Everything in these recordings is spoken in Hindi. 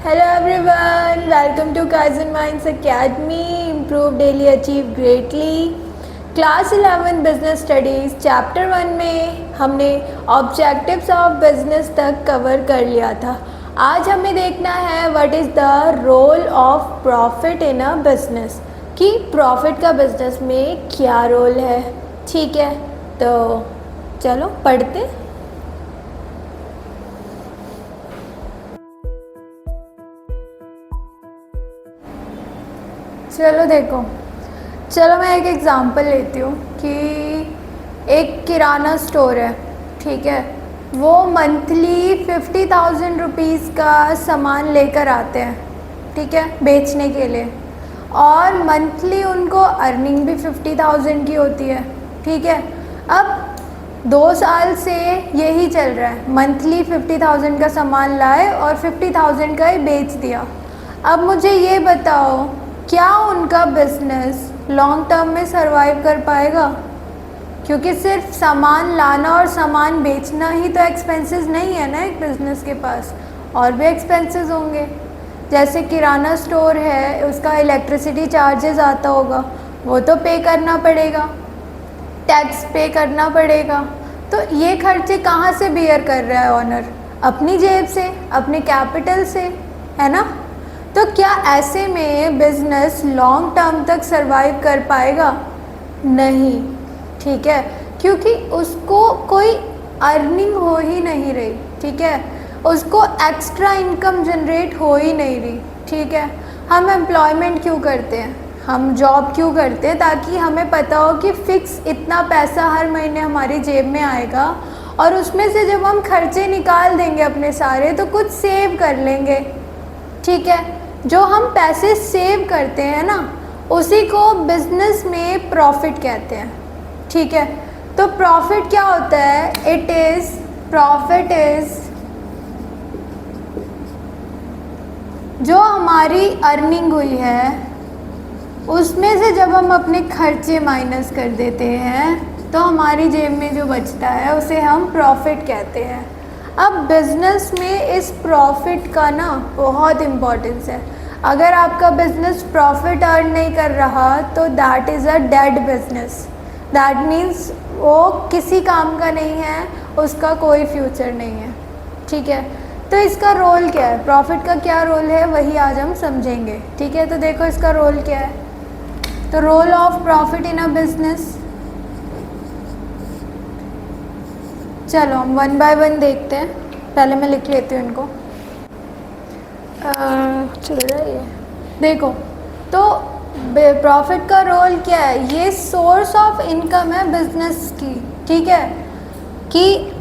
Hello everyone, welcome to Kaizen Minds Academy. Improve daily, achieve greatly. Class 11 business studies chapter 1 में हमने ऑब्जेक्टिव्स ऑफ बिजनेस तक कवर कर लिया था। आज हमें देखना है what is the role of profit in a business, कि प्रॉफिट का बिजनेस में क्या रोल है। ठीक है, तो चलो पढ़ते। चलो देखो, चलो मैं एक एग्ज़ाम्पल लेती हूँ कि एक किराना स्टोर है, ठीक है। वो मंथली 50,000 रुपीज़ का सामान लेकर आते हैं, ठीक है, बेचने के लिए, और मंथली उनको अर्निंग भी 50,000 की होती है, ठीक है। अब 2 साल से यही चल रहा है, मंथली 50,000 का सामान लाए और 50,000 का ही बेच दिया। अब मुझे ये बताओ, क्या उनका बिजनेस लॉन्ग टर्म में सरवाइव कर पाएगा? क्योंकि सिर्फ सामान लाना और सामान बेचना ही तो एक्सपेंसेस नहीं है ना एक बिज़नेस के पास, और भी एक्सपेंसेस होंगे। जैसे किराना स्टोर है, उसका इलेक्ट्रिसिटी चार्जेस आता होगा, वो तो पे करना पड़ेगा, टैक्स पे करना पड़ेगा। तो ये खर्चे कहाँ से बियर कर रहा है ऑनर? अपनी जेब से, अपने कैपिटल से, है ना। तो क्या ऐसे में बिजनेस लॉन्ग टर्म तक सरवाइव कर पाएगा? नहीं, ठीक है, क्योंकि उसको कोई अर्निंग हो ही नहीं रही, ठीक है, उसको एक्स्ट्रा इनकम जनरेट हो ही नहीं रही, ठीक है। हम एम्प्लॉयमेंट क्यों करते हैं, हम जॉब क्यों करते हैं? ताकि हमें पता हो कि फ़िक्स इतना पैसा हर महीने हमारी जेब में आएगा, और उसमें से जब हम खर्चे निकाल देंगे अपने सारे, तो कुछ सेव कर लेंगे, ठीक है। जो हम पैसे सेव करते हैं ना, उसी को बिजनेस में प्रॉफिट कहते हैं, ठीक है। तो प्रॉफिट क्या होता है? प्रॉफिट इज जो हमारी अर्निंग हुई है, उसमें से जब हम अपने खर्चे माइनस कर देते हैं, तो हमारी जेब में जो बचता है उसे हम प्रॉफिट कहते हैं। अब बिज़नेस में इस प्रॉफिट का ना बहुत इम्पोर्टेंस है। अगर आपका बिज़नेस प्रॉफिट अर्न नहीं कर रहा, तो that is a dead business. That means वो किसी काम का नहीं है, उसका कोई फ्यूचर नहीं है, ठीक है। तो इसका रोल क्या है, प्रॉफिट का क्या रोल है, वही आज हम समझेंगे, ठीक है। तो देखो इसका रोल क्या है। तो role of profit in a business, चलो हम 1 बाय 1 देखते हैं। पहले मैं लिख लेती हूँ इनको। चल रहा है ये, देखो। तो प्रॉफिट का रोल क्या है? ये सोर्स ऑफ इनकम है बिजनेस की, ठीक है। कि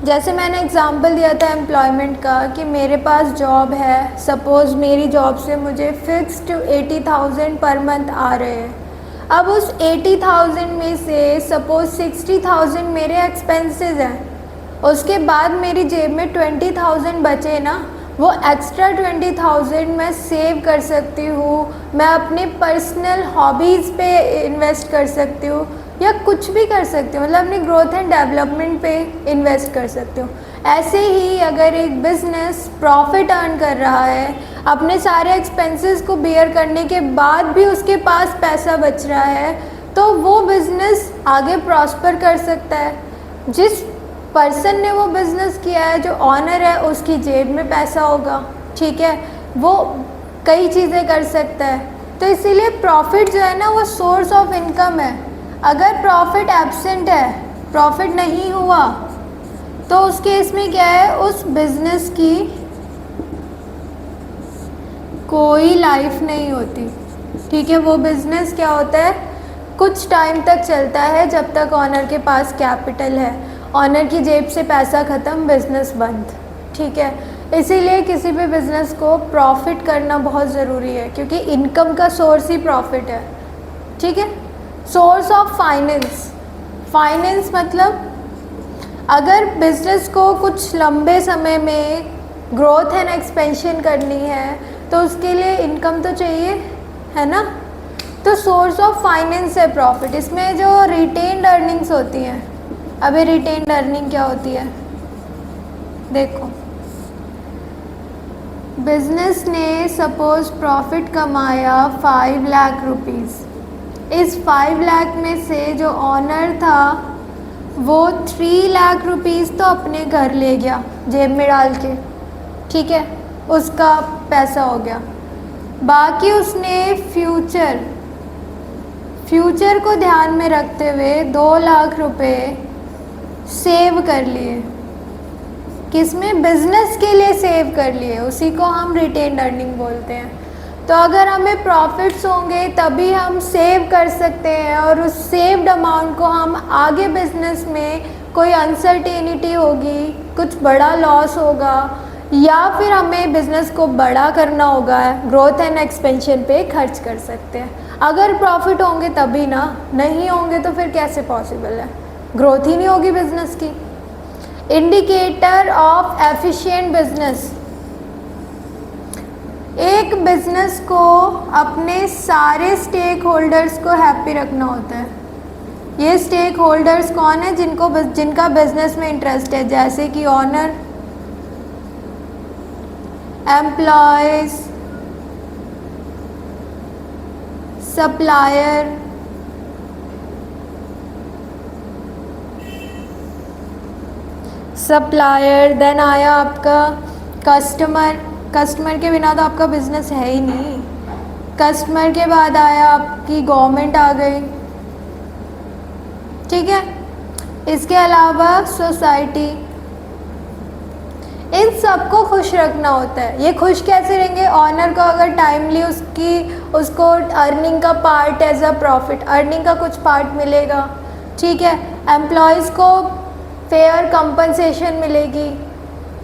जैसे मैंने एग्जांपल दिया था एम्प्लॉयमेंट का, कि मेरे पास जॉब है, सपोज़ मेरी जॉब से मुझे फिक्स्ड 80,000 पर मंथ आ रहे हैं। अब उस 80,000 में से सपोज़ 60,000 मेरे एक्सपेंसेस हैं, उसके बाद मेरी जेब में 20,000 बचे ना, वो एक्स्ट्रा 20,000 मैं सेव कर सकती हूँ, मैं अपने पर्सनल हॉबीज़ पे इन्वेस्ट कर सकती हूँ, या कुछ भी कर सकती हूँ, मतलब अपनी ग्रोथ एंड डेवलपमेंट पे इन्वेस्ट कर सकती हूँ। ऐसे ही अगर एक बिज़नेस प्रॉफिट अर्न कर रहा है, अपने सारे एक्सपेंसेस को बियर करने के बाद भी उसके पास पैसा बच रहा है, तो वो बिज़नेस आगे प्रॉस्पर कर सकता है। जिस पर्सन ने वो बिज़नेस किया है, जो ऑनर है, उसकी जेब में पैसा होगा, ठीक है, वो कई चीज़ें कर सकता है। तो इसीलिए प्रॉफिट जो है ना, वो सोर्स ऑफ इनकम है। अगर प्रॉफिट एब्सेंट है, प्रॉफिट नहीं हुआ, तो उस केस में क्या है, उस बिज़नेस की कोई लाइफ नहीं होती, ठीक है। वो बिज़नेस क्या होता है, कुछ टाइम तक चलता है, जब तक ऑनर के पास कैपिटल है, ऑनर की जेब से पैसा ख़त्म, बिज़नेस बंद, ठीक है। इसीलिए किसी भी बिज़नेस को प्रॉफिट करना बहुत ज़रूरी है, क्योंकि इनकम का सोर्स ही प्रॉफिट है, ठीक है। सोर्स ऑफ फाइनेंस मतलब अगर बिज़नेस को कुछ लंबे समय में ग्रोथ एंड एक्सपेंशन करनी है, तो उसके लिए इनकम तो चाहिए, है ना। तो सोर्स ऑफ फाइनेंस है प्रॉफिट। इसमें जो रिटेन्ड अर्निंग्स होती हैं, अभी रिटेन्ड अर्निंग क्या होती है, देखो, बिजनेस ने सपोज प्रॉफिट कमाया 5 लाख रुपीज़। इस 5 लाख में से जो ऑनर था वो 3 लाख रुपीज़ तो अपने घर ले गया जेब में डाल के, ठीक है, उसका पैसा हो गया। बाकी उसने फ्यूचर को ध्यान में रखते हुए 2 लाख रुपए सेव कर लिए। किसमें? बिजनेस के लिए सेव कर लिए, उसी को हम रिटेन्ड अर्निंग बोलते हैं। तो अगर हमें प्रॉफिट्स होंगे तभी हम सेव कर सकते हैं, और उस सेव्ड अमाउंट को हम आगे बिजनेस में कोई अनसर्टेनिटी होगी, कुछ बड़ा लॉस होगा, या फिर हमें बिज़नेस को बड़ा करना होगा, ग्रोथ एंड एक्सपेंशन पे खर्च कर सकते हैं। अगर प्रॉफिट होंगे तभी ना, नहीं होंगे तो फिर कैसे पॉसिबल है? ग्रोथ ही नहीं होगी बिजनेस की। Indicator of efficient business. एक बिजनेस को अपने सारे स्टेक होल्डर्स को हैप्पी रखना होता है। ये स्टेक होल्डर्स कौन है? जिनका बिजनेस में इंटरेस्ट है, जैसे कि ऑनर, एम्प्लॉयज, सप्लायर, देन आया आपका कस्टमर के बिना तो आपका बिजनेस है ही नहीं। कस्टमर के बाद आया आपकी गवर्नमेंट आ गई, ठीक है। इसके अलावा सोसाइटी, इन सबको खुश रखना होता है। ये खुश कैसे रहेंगे? ऑनर को अगर टाइमली उसको अर्निंग का part as a profit, earning का कुछ पार्ट मिलेगा, ठीक है। एम्प्लॉयज़ को फेयर कंपनसेशन मिलेगी,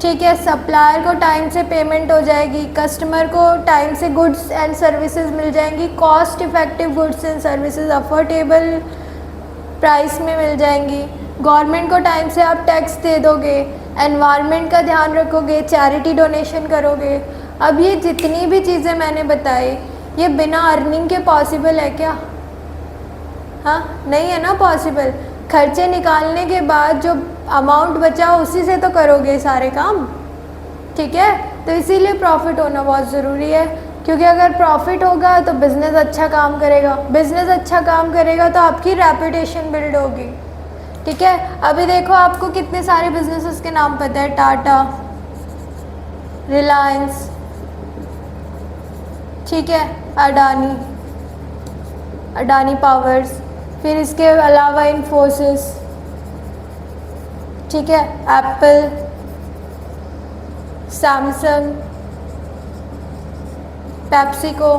ठीक है। सप्लायर को टाइम से पेमेंट हो जाएगी, कस्टमर को टाइम से गुड्स एंड सर्विसेज मिल जाएंगी, cost effective goods and services affordable price में मिल जाएंगी। गवर्नमेंट को टाइम से आप टैक्स दे दोगे, एनवायरनमेंट का ध्यान रखोगे, चैरिटी डोनेशन करोगे। अब ये जितनी भी चीज़ें मैंने बताई, ये बिना अर्निंग के पॉसिबल है क्या? हाँ, नहीं है ना पॉसिबल। खर्चे निकालने के बाद जो अमाउंट बचा उसी से तो करोगे सारे काम, ठीक है। तो इसीलिए प्रॉफिट होना बहुत ज़रूरी है, क्योंकि अगर प्रॉफिट होगा तो बिज़नेस अच्छा काम करेगा, बिज़नेस अच्छा काम करेगा तो आपकी रेपुटेशन बिल्ड होगी, ठीक है। अभी देखो, आपको कितने सारे बिजनेसेस के नाम पता है? टाटा, रिलायंस, ठीक है, अडानी पावर्स, फिर इसके अलावा इन्फोसिस, ठीक है, एप्पल, सैमसंग, पेप्सिको,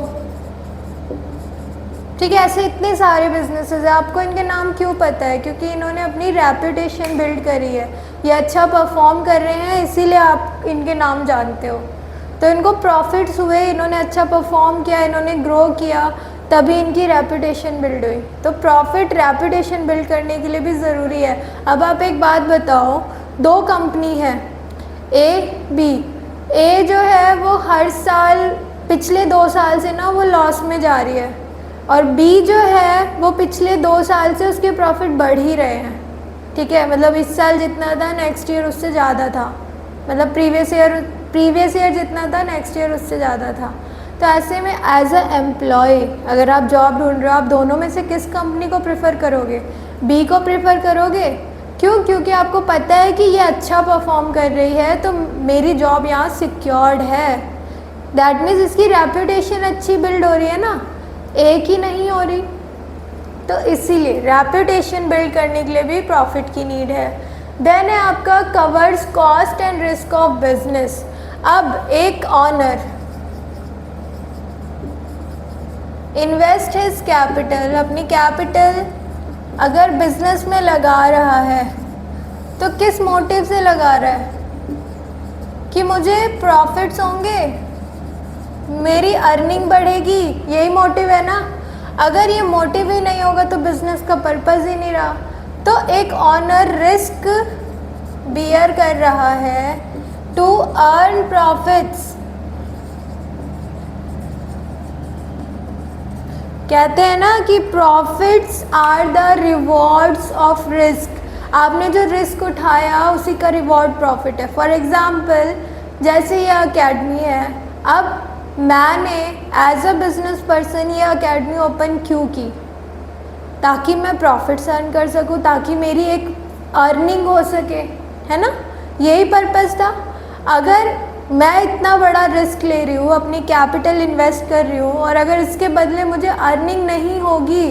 ठीक है। ऐसे इतने सारे बिजनेसेस हैं। आपको इनके नाम क्यों पता है? क्योंकि इन्होंने अपनी रेपुटेशन बिल्ड करी है, ये अच्छा परफॉर्म कर रहे हैं, इसीलिए आप इनके नाम जानते हो। तो इनको प्रॉफिट्स हुए, इन्होंने अच्छा परफॉर्म किया, इन्होंने ग्रो किया, तभी इनकी रेपुटेशन बिल्ड हुई। तो प्रॉफिट रेपुटेशन बिल्ड करने के लिए भी ज़रूरी है। अब आप एक बात बताओ, 2 कंपनी है ए, बी। ए जो है वो हर साल पिछले 2 साल से ना वो लॉस में जा रही है, और बी जो है वो पिछले 2 साल से उसके प्रॉफिट बढ़ ही रहे हैं, ठीक है। मतलब इस साल जितना था नेक्स्ट ईयर उससे ज़्यादा था, मतलब प्रीवियस ईयर जितना था नेक्स्ट ईयर उससे ज़्यादा था। तो ऐसे में एज अ एम्प्लॉय अगर आप जॉब ढूंढ रहे हो, आप दोनों में से किस कंपनी को प्रेफर करोगे? बी को प्रेफर करोगे। क्यों? क्योंकि आपको पता है कि ये अच्छा परफॉर्म कर रही है, तो मेरी जॉब यहाँ सिक्योर्ड है। दैट मीन्स इसकी रेपुटेशन अच्छी बिल्ड हो रही है ना, एक ही नहीं हो रही। तो इसीलिए रेपुटेशन बिल्ड करने के लिए भी प्रॉफिट की नीड है। देन है आपका covers cost and risk of business. अब एक ऑनर इन्वेस्ट हिज कैपिटल, अपनी कैपिटल अगर बिजनेस में लगा रहा है तो किस मोटिव से लगा रहा है? कि मुझे प्रॉफिट्स होंगे, मेरी अर्निंग बढ़ेगी, यही मोटिव है ना। अगर ये मोटिव ही नहीं होगा तो बिजनेस का पर्पस ही नहीं रहा। तो एक ऑनर रिस्क बियर कर रहा है टू अर्न प्रॉफिट्स। कहते हैं ना कि profits are the rewards of risk. आपने जो रिस्क उठाया उसी का रिवॉर्ड प्रॉफिट है। फॉर एग्जाम्पल, जैसे ये अकेडमी है, अब मैंने एज अ बिजनेस पर्सन ये अकेडमी ओपन क्यों की? ताकि मैं प्रॉफिट्स अर्न कर सकूं, ताकि मेरी एक अर्निंग हो सके, है ना? यही पर्पस था। अगर मैं इतना बड़ा रिस्क ले रही हूँ, अपनी कैपिटल इन्वेस्ट कर रही हूँ, और अगर इसके बदले मुझे अर्निंग नहीं होगी,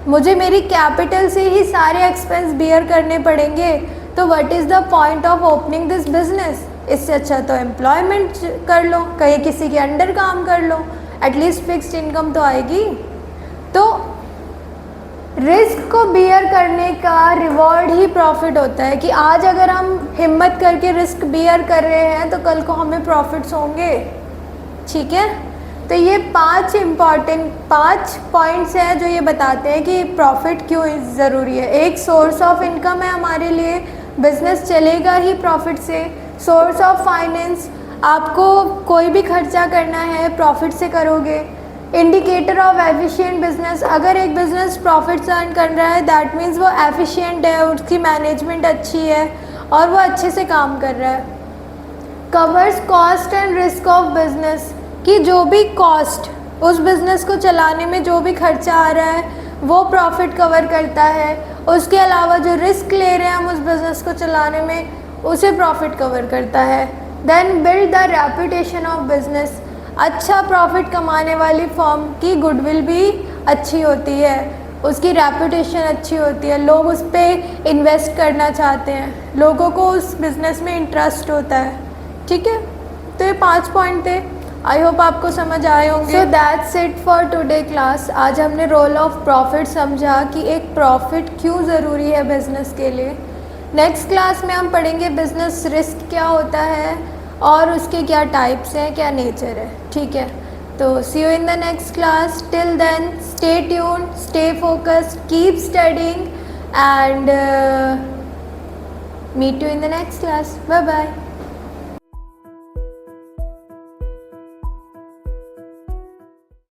मुझे मेरी कैपिटल से ही सारे एक्सपेंस बियर करने पड़ेंगे, तो what is the point of opening this business? इससे अच्छा तो एम्प्लॉयमेंट कर लो, कहीं किसी के अंडर काम कर लो, एटलीस्ट फिक्स्ड इनकम तो आएगी। तो रिस्क को बियर करने का रिवॉर्ड ही प्रॉफिट होता है, कि आज अगर हम हिम्मत करके रिस्क बियर कर रहे हैं तो कल को हमें प्रॉफिट्स होंगे। ठीक है, तो ये 5 पॉइंट्स हैं जो ये बताते हैं कि प्रॉफिट क्यों ज़रूरी है। एक, सोर्स ऑफ इनकम है हमारे लिए, बिजनेस चलेगा ही प्रॉफिट से। सोर्स ऑफ फाइनेंस, आपको कोई भी खर्चा करना है प्रॉफिट से करोगे। इंडिकेटर ऑफ एफिशिएंट बिजनेस, अगर एक बिजनेस प्रॉफिट्स अर्न कर रहा है दैट मीन्स वो एफिशिएंट है, उसकी मैनेजमेंट अच्छी है और वो अच्छे से काम कर रहा है। Covers cost and risk of business, कि जो भी कॉस्ट, उस बिज़नेस को चलाने में जो भी खर्चा आ रहा है वो प्रॉफिट कवर करता है। उसके अलावा जो रिस्क ले रहे हैं हम उस बिज़नेस को चलाने में, उसे प्रॉफिट कवर करता है। Then build the reputation of business, अच्छा प्रॉफिट कमाने वाली फर्म की गुडविल भी अच्छी होती है, उसकी रेपुटेशन अच्छी होती है, लोग उस पर इन्वेस्ट करना चाहते हैं, लोगों को उस बिज़नेस में इंटरेस्ट होता है। ठीक है, तो ये 5 पॉइंट थे, आई होप आपको समझ आए होंगे। So that's it for today class. आज हमने रोल ऑफ प्रॉफिट समझा कि एक प्रॉफिट क्यों ज़रूरी है बिज़नेस के लिए। नेक्स्ट क्लास में हम पढ़ेंगे बिज़नेस रिस्क क्या होता है और उसके क्या टाइप्स हैं, क्या नेचर है। ठीक है, तो see you in the next class. Till then stay tuned, stay focused, keep studying and meet you in the next class. Bye bye.